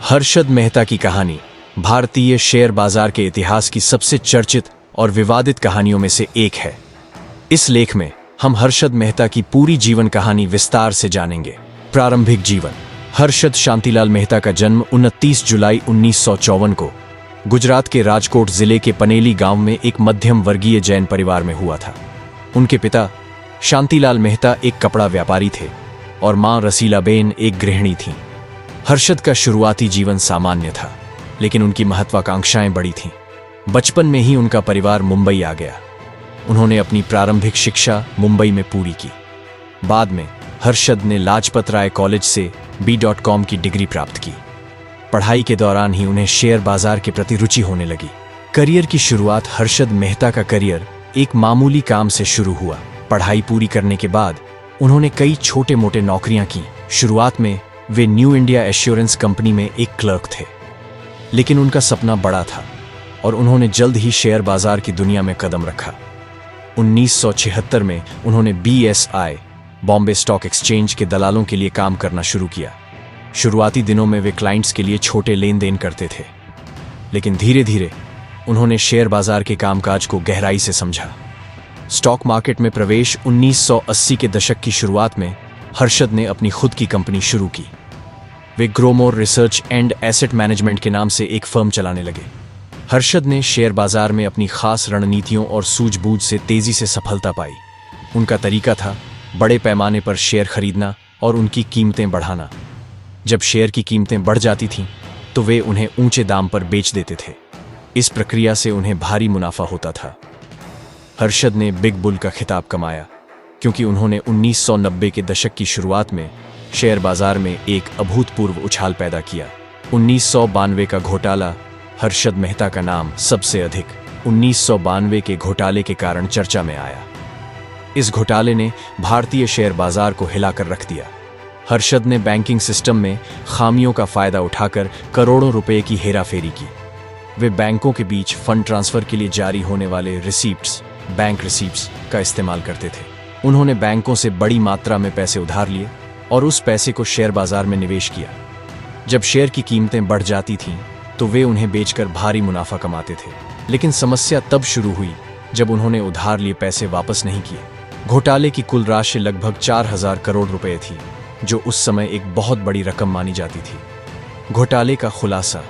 हर्षद मेहता की कहानी भारतीय शेयर बाजार के इतिहास की सबसे चर्चित और विवादित कहानियों में से एक है। इस लेख में हम हर्षद मेहता की पूरी जीवन कहानी विस्तार से जानेंगे। प्रारंभिक जीवन। हर्षद शांतिलाल मेहता का जन्म 29 जुलाई 1954 को गुजरात के राजकोट जिले के पनेली गांव में एक मध्यम वर्गीय जैन परिवार में हुआ था। उनके पिता शांतिलाल मेहता एक कपड़ा व्यापारी थे और मां रसीलाबेन एक गृहिणी थीं। हर्षद का शुरुआती जीवन सामान्य था, लेकिन उनकी महत्वाकांक्षाएं बड़ी थीं। बचपन में ही उनका परिवार मुंबई आ गया। उन्होंने अपनी प्रारंभिक शिक्षा मुंबई में पूरी की। बाद में हर्षद ने लाजपत राय कॉलेज से B.Com की डिग्री प्राप्त की। पढ़ाई के दौरान ही उन्हें शेयर बाजार के प्रति रुचि होने लगी। करियर की शुरुआत। हर्षद मेहता का करियर एक मामूली काम से शुरू हुआ। पढ़ाई पूरी करने के बाद उन्होंने कई छोटे मोटे नौकरियां की। शुरुआत में वे न्यू इंडिया एश्योरेंस कंपनी में एक क्लर्क थे, लेकिन उनका सपना बड़ा था और उन्होंने जल्द ही शेयर बाजार की दुनिया में कदम रखा। 1976 में उन्होंने BSI बॉम्बे स्टॉक एक्सचेंज के दलालों के लिए काम करना शुरू किया। शुरुआती दिनों में वे क्लाइंट्स के लिए छोटे लेन देन करते थे, लेकिन धीरे धीरे उन्होंने शेयर बाजार के कामकाज को गहराई से समझा। स्टॉक मार्केट में प्रवेश। 1980 के दशक की शुरुआत में हर्षद ने अपनी खुद की कंपनी शुरू की। वे Growmore research and asset management के नाम से एक फर्म चलाने लगे। हर्षद ने शेयर बाजार में अपनी खास रणनीतियों और सूझबूझ से तेजी से सफलता पाई। उनका तरीका था बड़े पैमाने पर शेयर खरीदना और उनकी कीमतें बढ़ाना। जब शेयर की कीमतें बढ़ जाती थीं, तो वे उन्हें ऊंचे दाम पर बेच देते थे। इस प्रक्रिया से उन्हें भारी मुनाफा होता था। हर्षद ने बिग बुल का खिताब कमाया क्योंकि उन्होंने 1990 के दशक की शुरुआत में शेयर बाजार में एक अभूतपूर्व उछाल पैदा किया। 1992 का घोटाला। हर्षद मेहता का नाम सबसे अधिक 1992 के घोटाले के कारण चर्चा में आया। इस घोटाले ने भारतीय शेयर बाजार को हिलाकर रख दिया। हर्षद ने बैंकिंग सिस्टम में खामियों का फायदा उठाकर करोड़ों रुपए की हेराफेरी की। वे बैंकों के बीच फंड ट्रांसफर के लिए जारी होने वाले रिसीप्ट्स, बैंक रिसीप्ट्स का इस्तेमाल करते थे। उन्होंने बैंकों से बड़ी मात्रा में पैसे उधार लिए और उस पैसे को शेयर बाजार में निवेश किया। जब शेयर की कीमतें बढ़ जाती थीं, तो वे उन्हें बेचकर भारी मुनाफा कमाते थे। लेकिन समस्या तब शुरू हुई जब उन्होंने उधार लिए पैसे वापस नहीं किए। घोटाले की कुल राशि लगभग 4000 करोड़ रुपए थी, जो उस समय एक बहुत बड़ी रकम मानी जाती थी। घोटाले का खुलासा।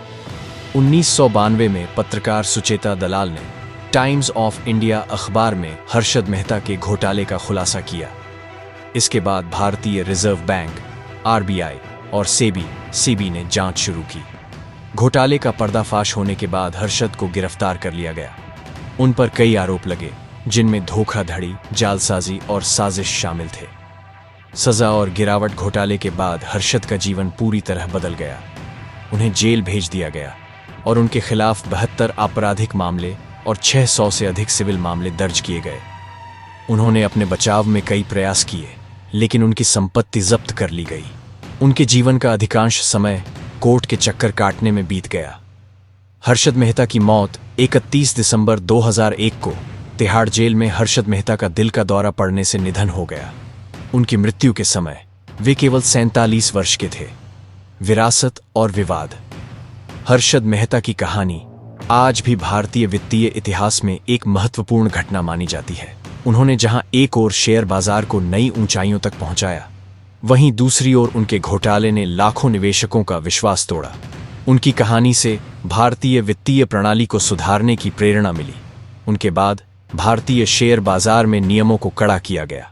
1992 में पत्रकार सुचेता दलाल ने टाइम्स ऑफ इंडिया अखबार में हर्षद मेहता के घोटाले का खुलासा किया। इसके बाद भारतीय रिजर्व बैंक RBI और सेबी ने जांच शुरू की। घोटाले का पर्दाफाश होने के बाद हर्षद को गिरफ्तार कर लिया गया। उन पर कई आरोप लगे, जिनमें धोखाधड़ी, जालसाजी और साजिश शामिल थे। सजा और गिरावट। घोटाले के बाद हर्षद का जीवन पूरी तरह बदल गया। उन्हें जेल भेज दिया गया और उनके खिलाफ 72 आपराधिक मामले और 600 से अधिक सिविल मामले दर्ज किए गए। उन्होंने अपने बचाव में कई प्रयास किए, लेकिन उनकी संपत्ति जब्त कर ली गई। उनके जीवन का अधिकांश समय कोर्ट के चक्कर काटने में बीत गया। हर्षद मेहता की मौत 31 दिसंबर 2001 को तिहाड़ जेल में हर्षद मेहता का दिल का दौरा पड़ने से निधन हो गया। उनकी मृत्यु के समय वे केवल 47 वर्ष के थे। विरासत और विवाद। हर्षद मेहता की कहानी आज भी भारतीय वित्तीय इतिहास में एक महत्वपूर्ण घटना मानी जाती है। उन्होंने जहां एक ओर शेयर बाजार को नई ऊंचाइयों तक पहुंचाया, वहीं दूसरी ओर उनके घोटाले ने लाखों निवेशकों का विश्वास तोड़ा। उनकी कहानी से भारतीय वित्तीय प्रणाली को सुधारने की प्रेरणा मिली। उनके बाद भारतीय शेयर बाजार में नियमों को कड़ा किया गया।